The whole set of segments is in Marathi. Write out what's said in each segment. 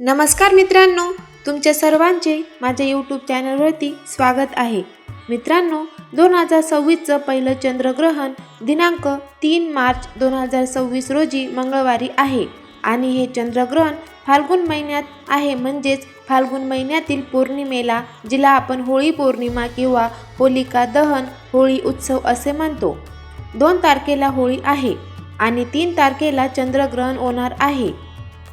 नमस्कार मित्रांनो, तुमच्या सर्वांचे माझ्या यूट्यूब चॅनलवरती स्वागत आहे. मित्रांनो, 2026चं पहिलं चंद्रग्रहण दिनांक 3 मार्च 2026 रोजी मंगळवारी आहे आणि हे चंद्रग्रहण फाल्गुन महिन्यात आहे, म्हणजेच फाल्गुन महिन्यातील पौर्णिमेला, जिला आपण होळी पौर्णिमा किंवा होलिका दहन होळी उत्सव असे म्हणतो. 2 तारखेला होळी आहे आणि 3 तारखेला चंद्रग्रहण होणार आहे.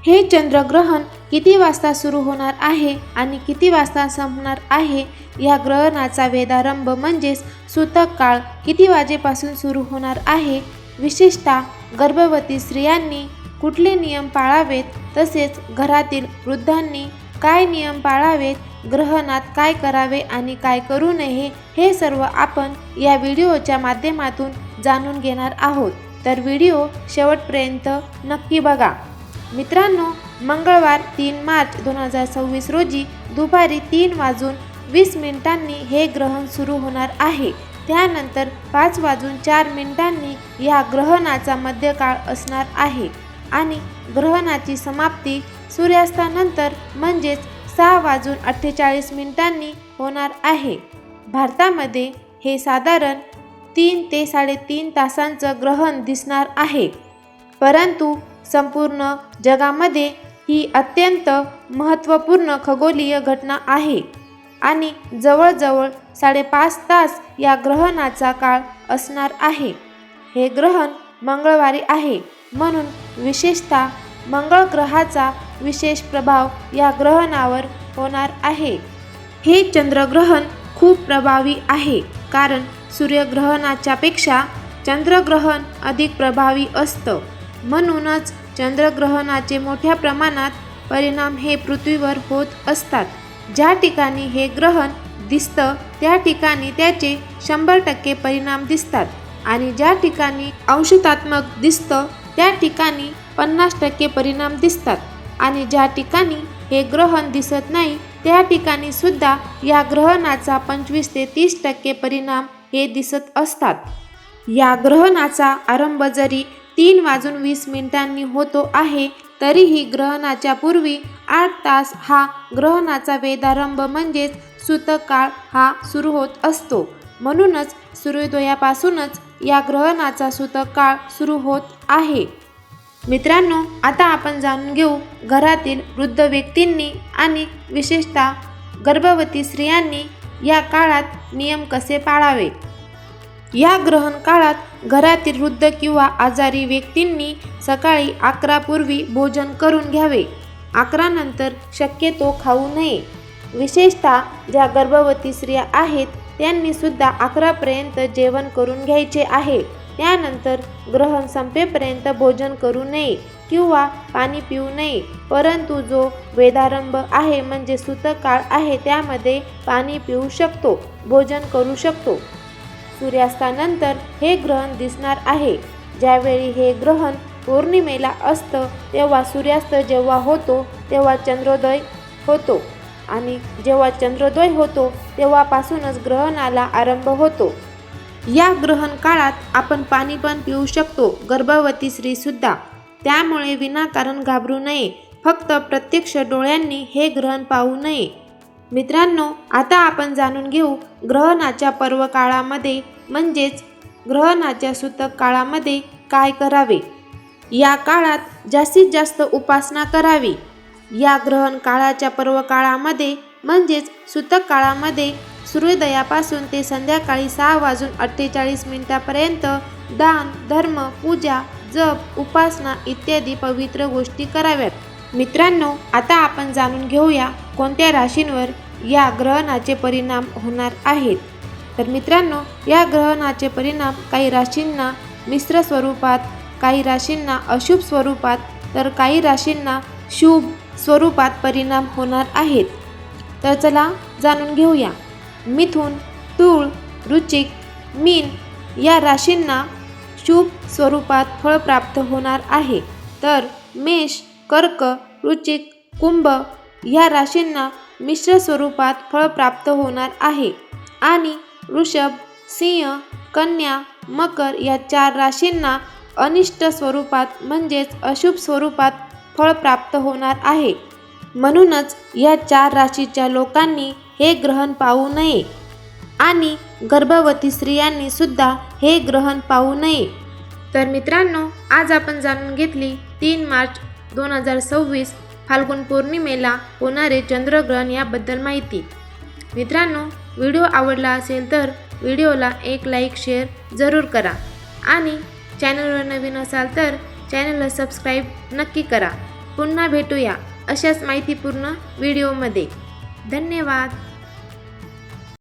हे चंद्रग्रहण किती वाजता सुरू होणार आहे आणि किती वाजता संपणार आहे, या ग्रहणाचा वेधारंभ म्हणजेच सूतक काळ किती वाजेपासून सुरू होणार आहे, विशेषतः गर्भवती स्त्रियांनी कुठले नियम पाळावेत, तसेच घरातील वृद्धांनी काय नियम पाळावेत, ग्रहणात काय करावे आणि काय करू नये, हे सर्व आपण या व्हिडिओच्या माध्यमातून जाणून घेणार आहोत. तर व्हिडिओ शेवटपर्यंत नक्की बघा. मित्रांनो, मंगळवार 3 मार्च 2026 रोजी दुपारी 3:20 हे ग्रहण सुरू होणार आहे. त्यानंतर 5:04 या ग्रहणाचा मध्यकाळ असणार आहे आणि ग्रहणाची समाप्ती सूर्यास्तानंतर म्हणजेच 6:48 होणार आहे. भारतामध्ये हे साधारण 3 ते 3.5 तासांचं ग्रहण दिसणार आहे, परंतु संपूर्ण जगामध्ये ही अत्यंत महत्त्वपूर्ण खगोलीय घटना आहे आणि जवळजवळ 5.5 तास या ग्रहणाचा काळ असणार आहे. हे ग्रहण मंगळवारी आहे, म्हणून विशेषतः मंगळ ग्रहाचा विशेष प्रभाव या ग्रहणावर होणार आहे. हे चंद्रग्रहण खूप प्रभावी आहे, कारण सूर्यग्रहणाच्या पेक्षा चंद्रग्रहण अधिक प्रभावी असतं. म्हणूनच चंद्रग्रहणाचे मोठ्या प्रमाणात परिणाम हे पृथ्वीवर होत असतात. ज्या ठिकाणी हे ग्रहण दिसतं त्या ठिकाणी त्याचे 100% परिणाम दिसतात आणि ज्या ठिकाणी अंशतात्मक दिसतं त्या ठिकाणी 50% परिणाम दिसतात आणि ज्या ठिकाणी हे ग्रहण दिसत नाही त्या ठिकाणी सुद्धा या ग्रहणाचा 25 ते 30% परिणाम हे दिसत असतात. या ग्रहणाचा आरंभ जरी 3:20 होतो आहे, तरीही ग्रहणाच्या पूर्वी 8 तास हा ग्रहणाचा वेधारंभ म्हणजेच सूतक काळ हा सुरू होत असतो. म्हणूनच सूर्योदयापासूनच या ग्रहणाचा सूतक काळ सुरू होत आहे. मित्रांनो, आता आपण जाणून घेऊ घरातील वृद्ध व्यक्तींनी आणि विशेषतः गर्भवती स्त्रियांनी या काळात नियम कसे पाळावे. या ग्रहण काळात घरातील वृद्ध किंवा आजारी व्यक्तींनी सकाळी 11 पूर्वी भोजन करून घ्यावे. 11 नंतर शक्यतो खाऊ नये. विशेषतः ज्या गर्भवती स्त्रिया आहेत त्यांनी सुद्धा 11 पर्यंत जेवण करून घ्यायचे आहे. त्यानंतर ग्रहण संपेपर्यंत भोजन करू नये किंवा पाणी पिऊ नये, परंतु जो वेधारंभ आहे म्हणजे सूतक काळ आहे त्यामध्ये पाणी पिऊ शकतो, भोजन करू शकतो. सूर्यास्तानंतर हे ग्रहण दिसणार आहे. ज्यावेळी हे ग्रहण पौर्णिमेला असतं तेव्हा सूर्यास्त जेव्हा होतो तेव्हा चंद्रोदय होतो आणि जेव्हा चंद्रोदय होतो तेव्हापासूनच ग्रहणाला आरंभ होतो. या ग्रहण काळात आपण पाणी पण पिऊ शकतो, गर्भवती स्त्रीसुद्धा. त्यामुळे विनाकारण घाबरू नये, फक्त प्रत्यक्ष डोळ्यांनी हे ग्रहण पाहू नये. मित्रांनो, आता आपण जाणून घेऊ ग्रहणाच्या पर्वकाळामध्ये म्हणजेच ग्रहणाच्या सूतक काळामध्ये काय करावे. या काळात जास्तीत जास्त उपासना करावी. या ग्रहण काळाच्या पर्वकाळामध्ये म्हणजेच सूतक काळामध्ये सूर्योदयापासून ते संध्याकाळी 6:48 पर्यंत दान, धर्म, पूजा, जप, उपासना इत्यादी पवित्र गोष्टी कराव्यात. मित्रांनो, आता आपण जाणून घेऊया कोणत्या राशींवर या ग्रहणाचे परिणाम होणार आहेत. तर मित्रांनो, या ग्रहणाचे परिणाम काही राशींना मिश्र स्वरूपात, काही राशींना अशुभ स्वरूपात, तर काही राशींना शुभ स्वरूपात परिणाम होणार आहेत. तर चला जाणून घेऊया. मिथुन, तूळ, वृश्चिक, मीन या राशींना शुभ स्वरूपात फळ प्राप्त होणार आहे, तर मेष, कर्क, वृश्चिक, कुंभ या राशींना मिश्र स्वरूपात फळ प्राप्त होणार आहे आणि वृषभ, सिंह, कन्या, मकर या 4 राशींना अनिष्ट स्वरूपात म्हणजेच अशुभ स्वरूपात फळ प्राप्त होणार आहे. म्हणूनच या 4 राशीच्या लोकांनी हे ग्रहण पाहू नये आणि गर्भवती स्त्रियांनी सुद्धा हे ग्रहण पाहू नये. तर मित्रांनो, आज आपण जाणून घेतली 3 मार्च 2026 फाल्गुन पौर्णिमेला होणारे चंद्रग्रहण याबद्दल माहिती. मित्रांनो, व्हिडिओ आवडला असेल तर व्हिडिओला एक लाईक शेअर जरूर करा आणि चॅनलवर नवीन असाल तर चॅनलला सबस्क्राईब नक्की करा. पुन्हा भेटूया अशाच माहितीपूर्ण व्हिडिओमध्ये. धन्यवाद.